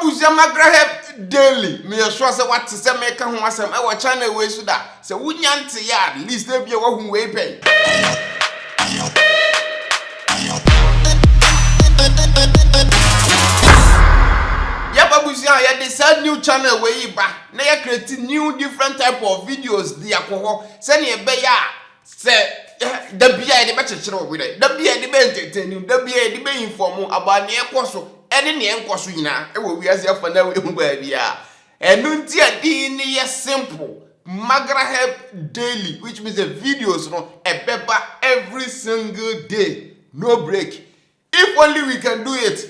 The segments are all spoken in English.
Babusia Magraheb daily. Me sure say what to say make ho asem e channel we so da. Say wunyante ya at least dey be wo hu we pay. Ya babusia ya dey new channel we ba. Na ya create new different type of videos di akoho. Say ne be ya say da bia de be chechire we dey. Da bia de be entertain, da bia de be inform about ne ekoso. Ene ne enkoso nyina e wo wiase afa na we hu ba bia. Enu nti adin ne ye simple. Magraheb daily, which means the videos every single day, no break. If only we can do it.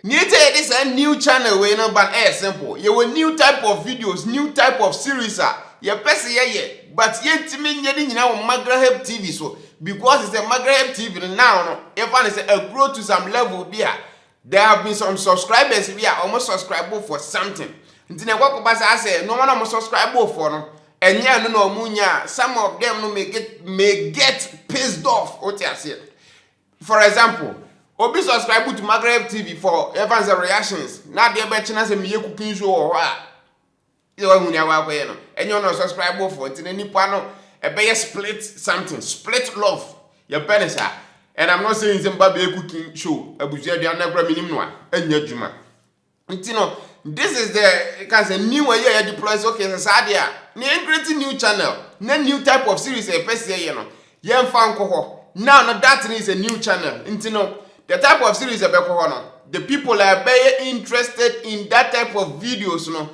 This is a new channel where no ban air simple. You a new type of videos, new type of series. You pese ye, but yet me nyedi nyina on Magraheb TV so because it's a Magraheb TV now. No, if one is a grow to some level there have been some subscribers we are almost subscribable for something. Ntine kwa basa say no one am subscribable for no enya no munya some of them no may get pissed off what you say. For example, obi subscribe to Magraheb TV for Evans reactions. Na dey be china say me cooking show or what. You want munya wa kwa no. Enya no subscribable for ntine nipa no e be split something, split love. Your penis ah. And I'm not saying Zimbabwe cooking show. Abuja dey na gra minim no a enya djuma. Ntino this is the new way you deploy okay sadia. Ni creating new channel, new type of series e pese ye no. Ye mfa nko now that is a new channel. Ntino the type of series e be ko no. The people are very interested in that type of videos no.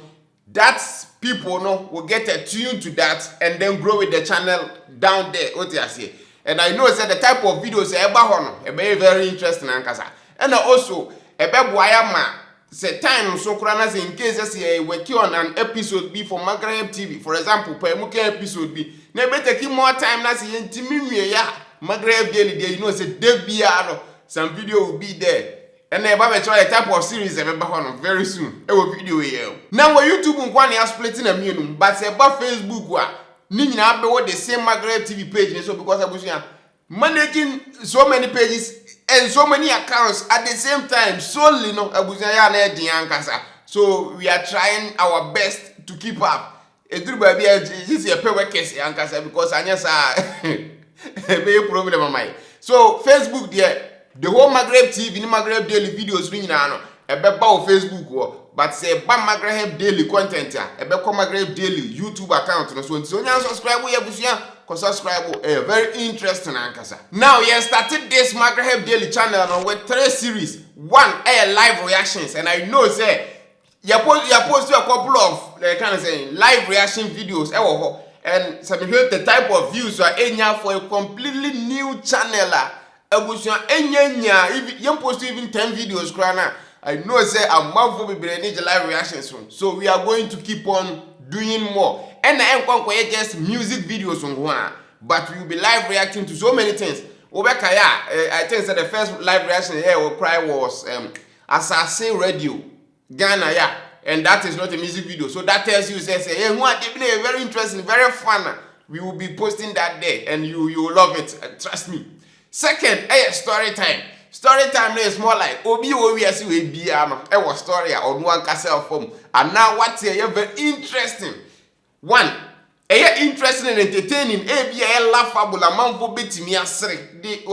That people no will get attuned to that and then grow with the channel down there. What you say? And I know say the type of videos e ba ho no, e very interesting ankasa. And also e be boaya ma say time so krana say in case say work on an episode be for Magraheb TV, for example, per muke episode be na be take more time na say ntimi wie ya Magraheb daily there, you know say debia no some video will be there. And then ba try a type of series e be ba no very soon. E will video here. Now we YouTube nkwa na splitting am yenu, but say ba Facebook wa ni nyina be what the same Magraheb TV page so because abusia managing so many pages and so many accounts at the same time solely no abusia na edin ankasa. So we are trying our best to keep up. Edru ba bia this e pay workers ankasa because anya sa be problem am. So Facebook there the whole Magraheb TV ni Magraheb daily videos ni nyina no e be ba o Facebook wo but say ba Magraheb daily content e be ko Magraheb daily YouTube account no so nti onya subscribe we abusia ko subscribe very interesting ankasa. Now we started this Magraheb daily channel with 3 series. One live reactions, and I know say you post a couple of kind of saying live reaction videos and some the type of views are enya for a completely new channel. Abusia enya if you post even 10 videos krana. I know say I'm more for be live reactions soon. So we are going to keep on doing more. And I just music videos on one, but we will be live reacting to so many things. I think that the first live reaction here will cry was Assassin Radio Ghana, and that is not a music video. So that tells you say hey, what very interesting, very fun. We will be posting that day, and you will love it. Trust me. Second, story time. Story time is more like obi we asi we bia no. Was story on one castle form, and now what's here very interesting. One, interesting and entertaining. Be laughable. Manfo betimi asere. They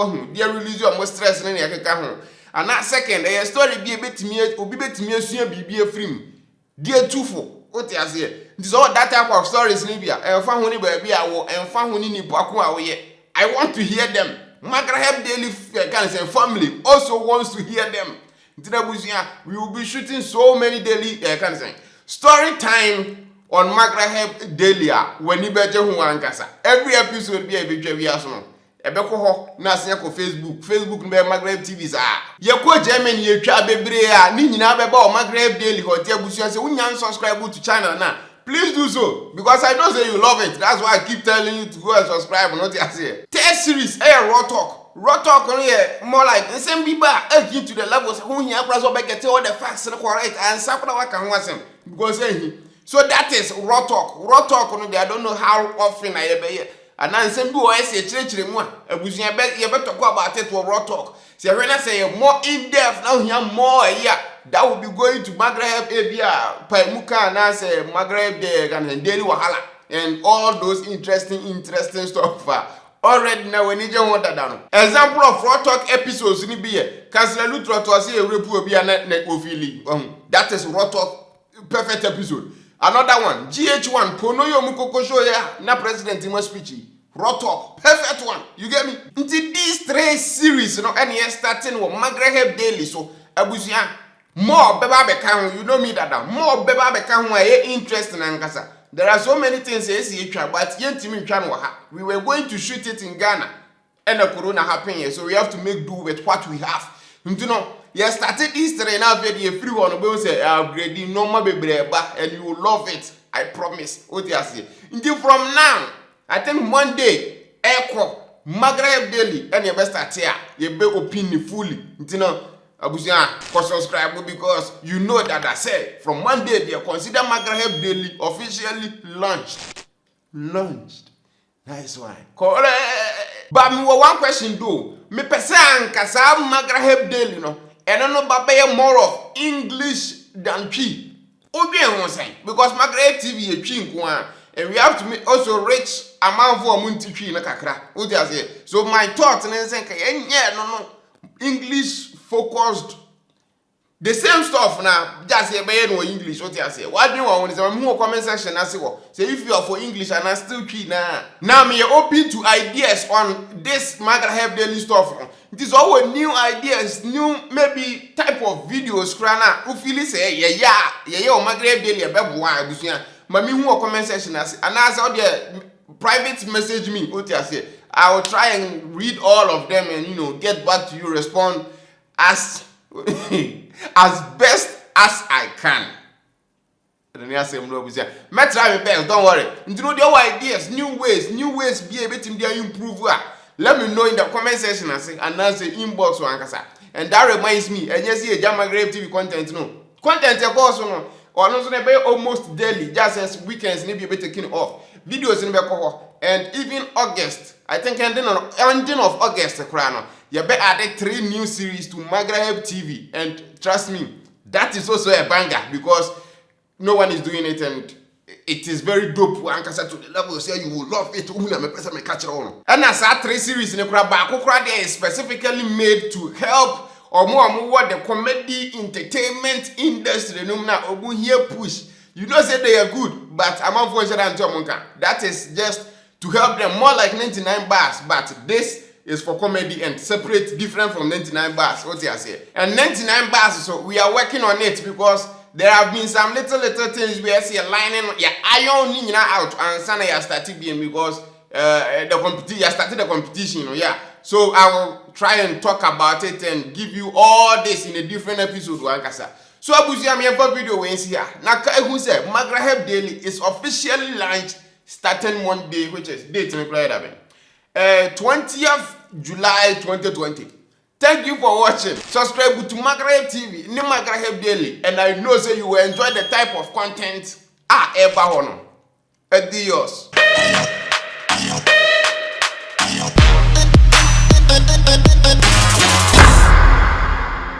release you more stress than yakeka ho. And that second, story be betimi obi betimi asua bibia film. Dey tufo. What you say? This all that type of stories ni bia. Enfa ho ni ba bia wo, enfa ho ni nipa ko a wo ye. I want to hear them. Magraheb daily family also wants to hear them. We will be shooting so many daily story time on Magraheb daily when you better who ankasa. Every episode be a big no. Ebeko ho na se ko Facebook be Magraheb TV sa. Ye ko Germany ye twa bebre a ni nyina be ba o Magraheb daily ho ti abusu se unya subscribe to channel na. Please do so because I know say you love it. That's why I keep telling you to go and subscribe. Not just here. Test series, raw talk. Raw talk more like the same people get to the levels who here press up get all the facts and correct and sample what can want them because so that is raw talk. Raw talk I don't know how often I ever hear. And then some people say church more. You better talk about it to raw talk. So when I say more in depth now here more that will be going to Maghreb Abia, Paimuka, Nase, Maghreb Daily Wahala, and all those interesting stuff. Already now we need to want that down. Example of Raw Talk episodes in the Councillor Lutro to say a repu be a net ofili. That is Raw Talk perfect episode. Another one, GH1, Ponoyo Mukoko show ya na president in my speech. Raw Talk, perfect one. You get me? Until these 3 series, you know, and yes, starting with Maghreb Daily. So, Abusia, more beba beka, you know me that more beba beka who are interested in Ankasa. There are so many things but we were going to shoot it in Ghana and the corona happened here, so we have to make do with what we have. You know, you started Easter and now very free one will say upgrading normal baby and you will love it. I promise. What you say? Until from now, I think Monday, Echo, Maghreb Daily, and your best start here. You be opinion fully. You know. Abusia, subscribe because you know that I said from Monday they consider Maghreb Daily officially launched. Nice one. Correct. But me one question though. Me person kasa Maghreb Daily no. And I know babe more of English than Twi. Obi en say because Maghreb TV e Twi nko and we have to also reach amount for munti Twi na kakra. What you say? So my thought na say no English focused the same stuff now just say no English. What you say? What do you want? Say comment section na say if you are for English and I still Twi now me open to ideas on this Maghreb Daily stuff. It is always new ideas, new maybe type of videos krana who feel say yeah o Maghreb Daily be boa abusia ma me hu comment section na say and as all the private message me. What you say? I will try and read all of them and get back to you, respond as best as I can. Then I say, try my best, don't worry. You know the ideas, new ways be able to improve. Let me know in the comment section and I say inbox or ankasa. And that reminds me, and yes, see a Maghreb TV content Content of course or not almost daily, just as weekends need be taken off. Videos in the and even August, I think ending of August, you better add 3 new series to Maghreb TV, and trust me, that is also a banger because no one is doing it, and it is very dope. Ankasa to the level say you will love it. And as that 3 series in the crowd, they is specifically made to help or more the comedy entertainment industry. No matter here push. You know say they are good, but I'm unfortunate that is just to help them more like 99 bars, but this is for comedy and separate, different from 99 bars. What you say? And 99 bars, so we are working on it because there have been some little things we are see lining iron out and Sana you started being because started the competition, yeah. So I will try and talk about it and give you all this in a different episode. So Abusia me for video we here. Now who said Maghreb Daily is officially launched starting Monday, which is date 20th July 2020. Thank you for watching. Subscribe to Maghreb TV, Maghreb Daily, and I know say you will enjoy the type of content Adios.